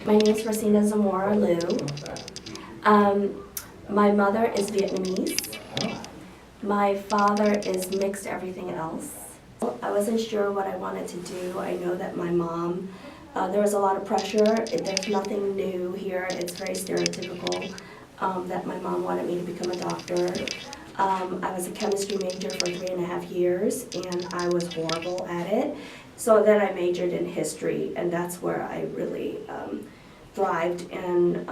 My name is Rossina Zamora Liu. My mother is Vietnamese. My father is mixed everything else. I wasn't sure what I wanted to do. I know that my mom, there was a lot of pressure. There's nothing new here. It's very stereotypical that my mom wanted me to become a doctor. I was a chemistry major for 3.5 years, and I was horrible at it. So then I majored in history, and that's where I really thrived. And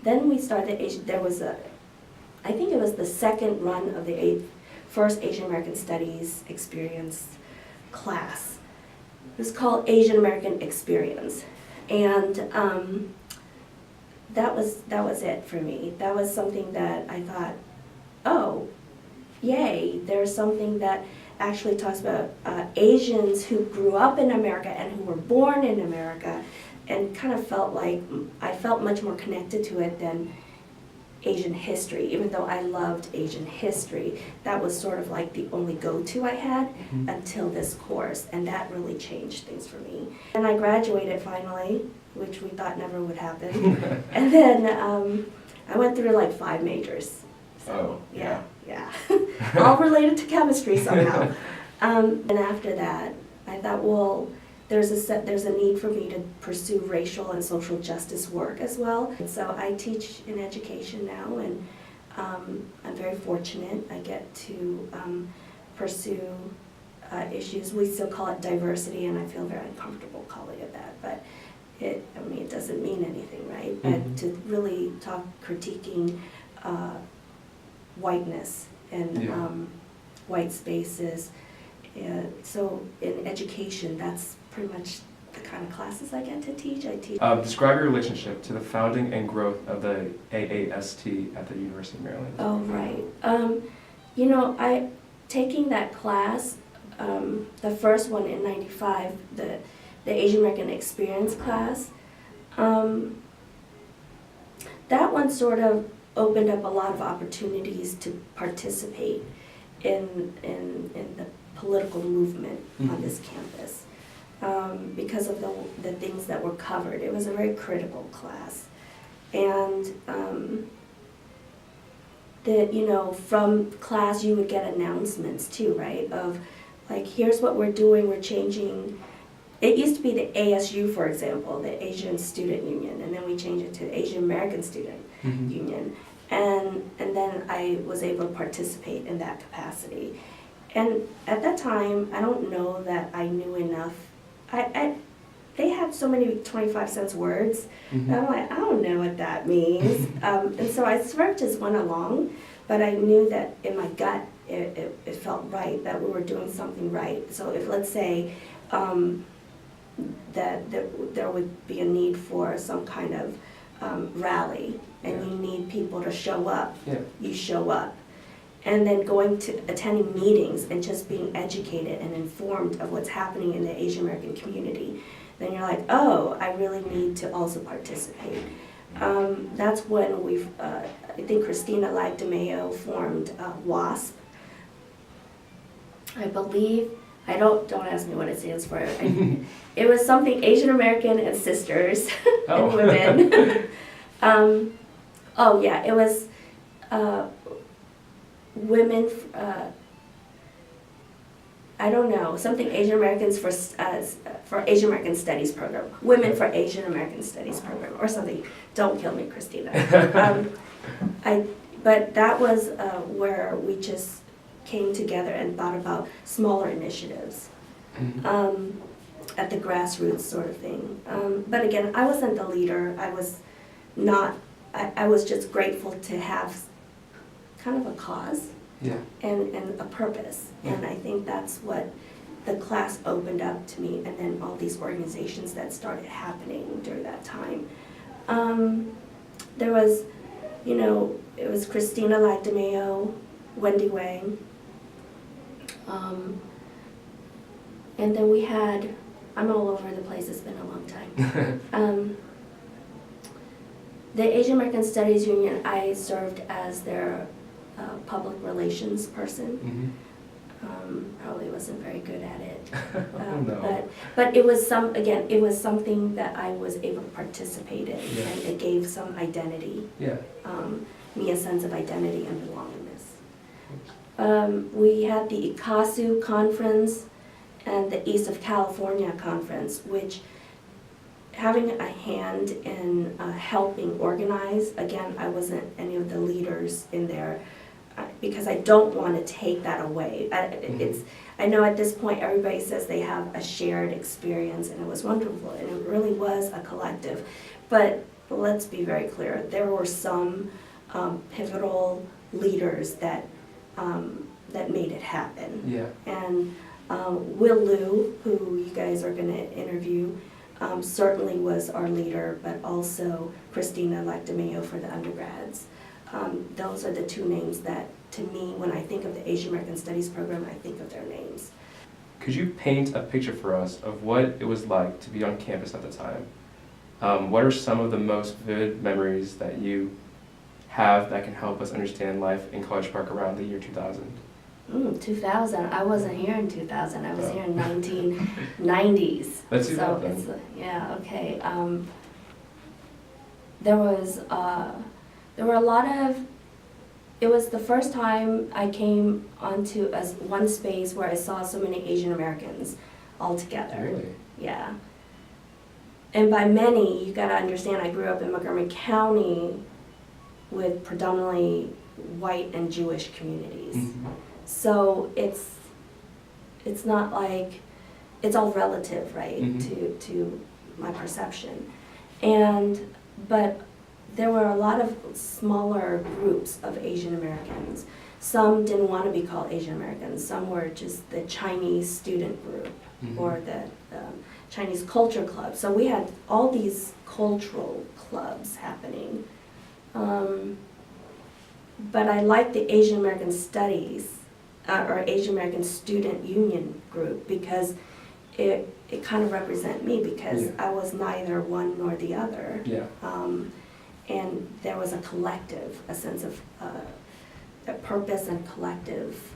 then we started, there was I think it was the second run of the first Asian American Studies experience class. It was called Asian American Experience. And that was it for me. That was something that I thought, oh, yay, there's something that actually talks about Asians who grew up in America and who were born in America, and kind of felt like I felt much more connected to it than Asian history. Even though I loved Asian history, that was sort of like the only go-to I had until this course, and that really changed things for me. And I graduated finally, which we thought never would happen. And then I went through like 5 majors. So, yeah. All related to chemistry somehow. And after that, I thought, well, there's a need for me to pursue racial and social justice work as well. And so I teach in education now, and I'm very fortunate. I get to pursue issues. We still call it diversity, and I feel very uncomfortable calling it that. But it doesn't mean anything, right? But to really talk critiquing whiteness and white spaces. And so in education, that's pretty much the kind of classes I get to teach. I teach. Describe your relationship to the founding and growth of the AAST at the University of Maryland. Oh, right. I taking that class, the first one in '95, the Asian American Experience class, that one sort of opened up a lot of opportunities to participate in the political movement on this campus because of the things that were covered. It was a very critical class. And from class you would get announcements too, right? Of like, here's what we're doing, we're changing. It used to be the ASU, for example, the Asian Student Union, and then we changed it to the Asian American Student Union. And then I was able to participate in that capacity. And at that time, I don't know that I knew enough. They had so many 25-cent words. And I'm like, I don't know what that means. And so I sort of just went along, but I knew that in my gut, it felt right, that we were doing something right. So if, let's say, that there would be a need for some kind of rally, and you need people to show up, you show up. And then attending meetings and just being educated and informed of what's happening in the Asian American community, then you're like, oh, I really need to also participate. That's when I think Christina DeMaio formed WASP. I believe, don't ask me what it stands for. It was something Asian American and Sisters and Women. It was women, I don't know, something Asian Americans for Asian American Studies program, Women for Asian American Studies program, or something. Don't kill me, Christina. But that was where we just came together and thought about smaller initiatives at the grassroots sort of thing. But again, I wasn't the leader. I was just grateful to have kind of a cause and a purpose. And I think that's what the class opened up to me, and then all these organizations that started happening during that time. There was, it was Christina DeMaio, Wendy Wang, and then we had, I'm all over the place, it's been a long time. The Asian American Studies Union, I served as their public relations person. Probably wasn't very good at it. Oh, no. But it was it was something that I was able to participate in, Yeah. and it gave some identity, Yeah. me a sense of identity and belongingness. We had the ICASU conference and the East of California conference, which having a hand in helping organize, again, I wasn't any of the leaders in there, because I don't want to take that away. I know at this point everybody says they have a shared experience, and it was wonderful, and it really was a collective. But let's be very clear, there were some pivotal leaders that made it happen. Yeah. And Will Liu, who you guys are going to interview, certainly was our leader, but also Christina Lactameo for the undergrads. Those are the two names that, to me, when I think of the Asian American Studies program, I think of their names. Could you paint a picture for us of what it was like to be on campus at the time? What are some of the most vivid memories that you have that can help us understand life in College Park around the year 2000? 2000. I wasn't here in 2000. I was here in 1990s. Let's do so that then. It's, yeah, okay. There were a lot of. It was the first time I came onto one space where I saw so many Asian Americans all together. Really? Yeah. And by many, you got to understand, I grew up in Montgomery County with predominantly white and Jewish communities. Mm-hmm. So it's not like, it's all relative, right, Mm-hmm. to my perception. But there were a lot of smaller groups of Asian Americans. Some didn't want to be called Asian Americans. Some were just the Chinese student group, Mm-hmm. or the Chinese culture club. So we had all these cultural clubs happening. But I liked the Asian American Studies, or Asian American Student Union group, because it kind of represented me, because Yeah. I was neither one nor the other. Yeah. And there was a collective, a sense of a purpose and collective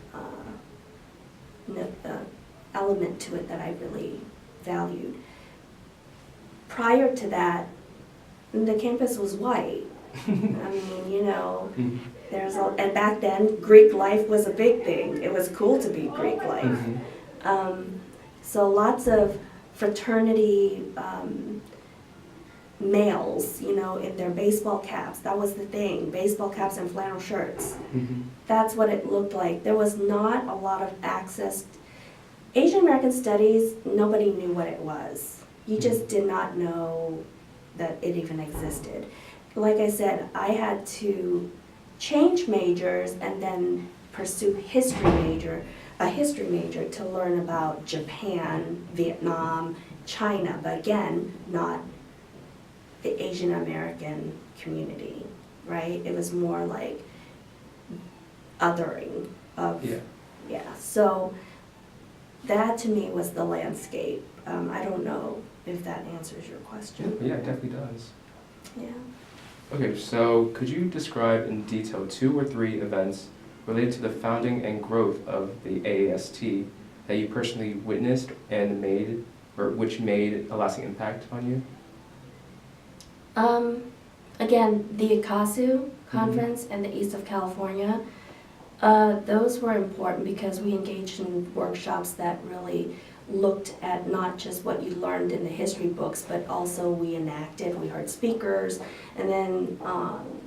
element to it that I really valued. Prior to that, the campus was white. I mean, you know, Mm-hmm. and back then, Greek life was a big thing. It was cool to be Greek life. Mm-hmm. So lots of fraternity males, you know, in their baseball caps. That was the thing, baseball caps and flannel shirts. Mm-hmm. That's what it looked like. There was not a lot of access. Asian American Studies, nobody knew what it was. You just did not know that it even existed. Like I said, I had to change majors and then pursue a history major to learn about Japan, Vietnam, China, but again, not the Asian American community, right? It was more like othering of, Yeah. So that to me was the landscape. I don't know if that answers your question. Yeah, it definitely does. Yeah. Okay, so could you describe in detail 2 or 3 events related to the founding and growth of the AAST that you personally witnessed and made, or which made a lasting impact on you? Again, the ICASU conference and the East of California, those were important because we engaged in workshops that really looked at not just what you learned in the history books, but also we enacted, we heard speakers, and then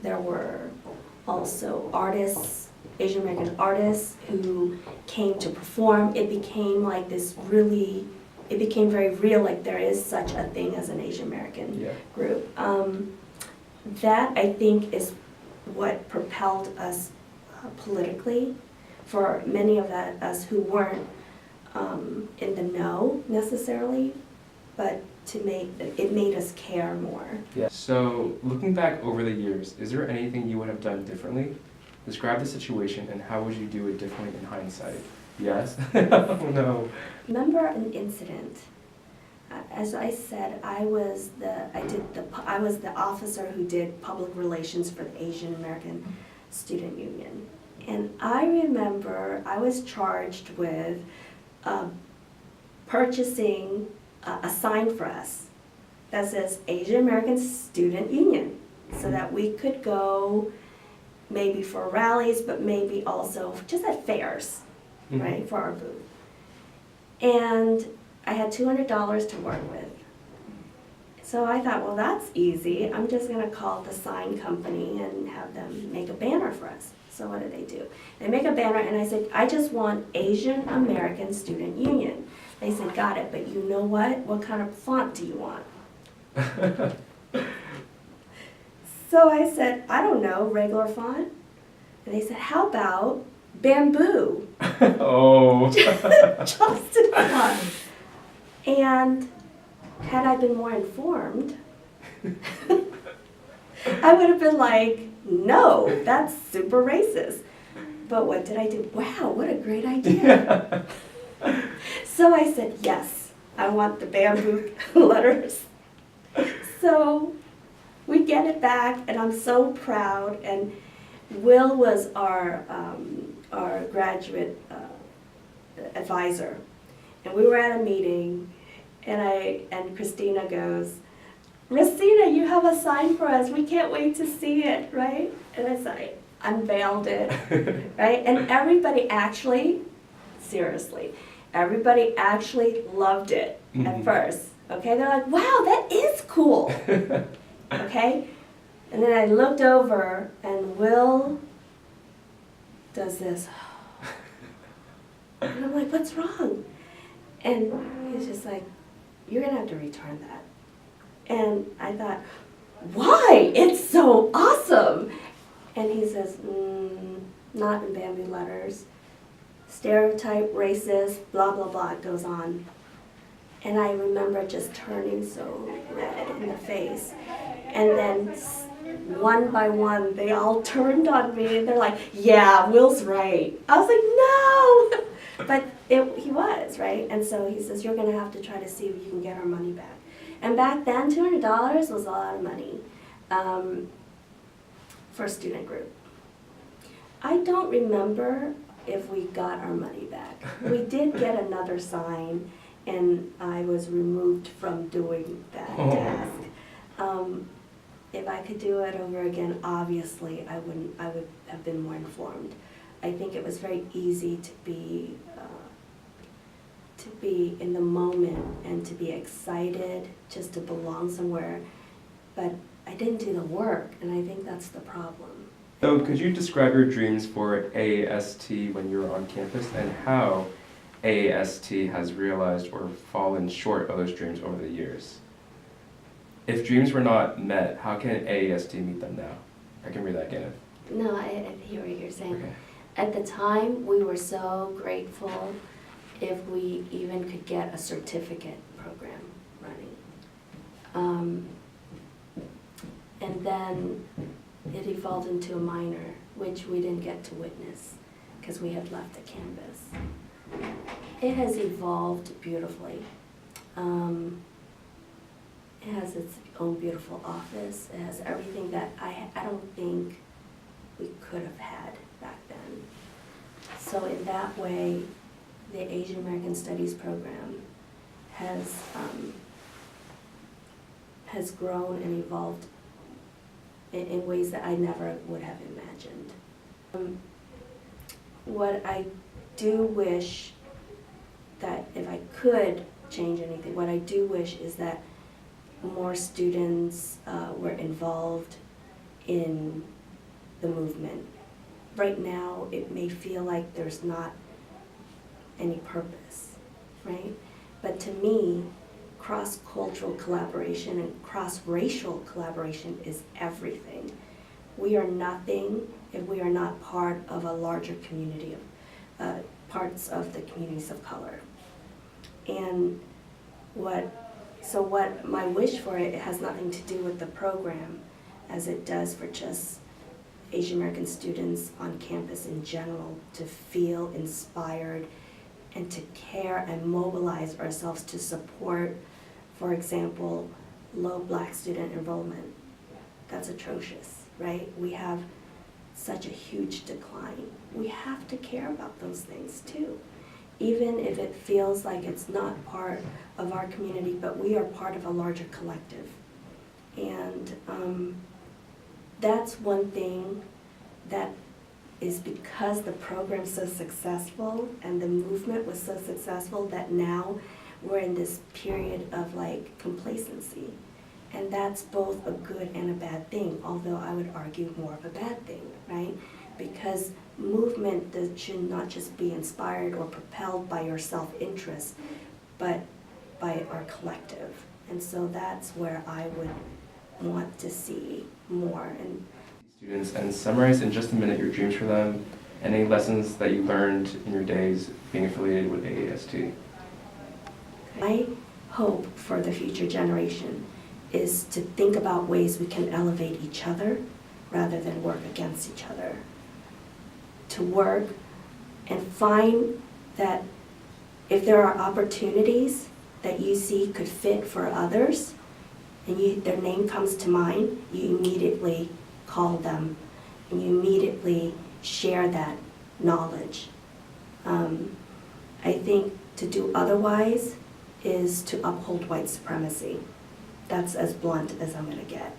there were also artists, Asian American artists who came to perform. It became like this really, it became very real, like there is such a thing as an Asian American group. That I think is what propelled us politically, for many of us who weren't in the know necessarily, but it made us care more. Yeah. So looking back over the years, is there anything you would have done differently? Describe the situation and how would you do it differently in hindsight? Yes? Oh no. Remember an incident. As I said, I was the officer who did public relations for the Asian American Student Union. And I remember I was charged with purchasing a sign for us that says Asian American Student Union, so that we could go maybe for rallies, but maybe also just at fairs, right, for our booth. And I had $200 to work with. So I thought, well, that's easy. I'm just gonna call the sign company and have them make a banner for us. So what do? They make a banner, and I said, I just want Asian American Student Union. They said, got it, but you know what? What kind of font do you want? So I said, I don't know, regular font. And they said, how about bamboo? Oh. Charleston font. And had I been more informed, I would have been like, no, that's super racist. But what did I do? Wow, what a great idea. So I said, yes, I want the bamboo letters. So we get it back, and I'm so proud. And Will was our graduate advisor. And we were at a meeting, and Christina goes, Rossina, you have a sign for us. We can't wait to see it, right? And I said, I unveiled it, right? And everybody actually, seriously, everybody actually loved it at first, okay? They're like, wow, that is cool, okay? And then I looked over, and Will does this. And I'm like, what's wrong? And he's just like, you're gonna have to return that. And I thought, why? It's so awesome. And he says, not in bamboo letters. Stereotype, racist, blah, blah, blah, it goes on. And I remember just turning so red in the face. And then one by one, they all turned on me, and they're like, yeah, Will's right. I was like, no! But he was, right? And so he says, you're gonna have to try to see if you can get our money back. And back then, $200 was a lot of money for a student group. I don't remember if we got our money back. We did get another sign, and I was removed from doing that task. If I could do it over again, obviously, I would have been more informed. I think it was very easy to be in the moment and to be excited just to belong somewhere, but I didn't do the work, and I think that's the problem. So could you describe your dreams for AAST when you were on campus, and how AAST has realized or fallen short of those dreams over the years? If dreams were not met, how can AAST meet them now? I can read that again. No, I hear what you're saying. Okay. At the time, we were so grateful if we even could get a certificate program running. And then it evolved into a minor, which we didn't get to witness because we had left the campus. It has evolved beautifully. It has its own beautiful office. It has everything that I don't think we could have had back then. So in that way, the Asian American Studies program has grown and evolved in ways that I never would have imagined. What I do wish that if I could change anything, what I do wish is that more students were involved in the movement. Right now, it may feel like there's not any purpose, right? But to me, cross-cultural collaboration and cross-racial collaboration is everything. We are nothing if we are not part of a larger community of parts of the communities of color. And what my wish for it has nothing to do with the program as it does for just Asian American students on campus in general to feel inspired and to care and mobilize ourselves to support, for example, low Black student enrollment. That's atrocious, right? We have such a huge decline. We have to care about those things too, even if it feels like it's not part of our community, but we are part of a larger collective. And that's one thing that is because the program's so successful and the movement was so successful that now we're in this period of like complacency. And that's both a good and a bad thing, although I would argue more of a bad thing, right? Because movement should not just be inspired or propelled by your self-interest, but by our collective. And so that's where I would want to see more. And Students, and summarize in just a minute your dreams for them, and any lessons that you learned in your days being affiliated with AAST. my hope for the future generation is to think about ways we can elevate each other rather than work against each other. To work and find that if there are opportunities that you see could fit for others, and their name comes to mind, you immediately call them and you immediately share that knowledge. I think to do otherwise is to uphold white supremacy. That's as blunt as I'm going to get.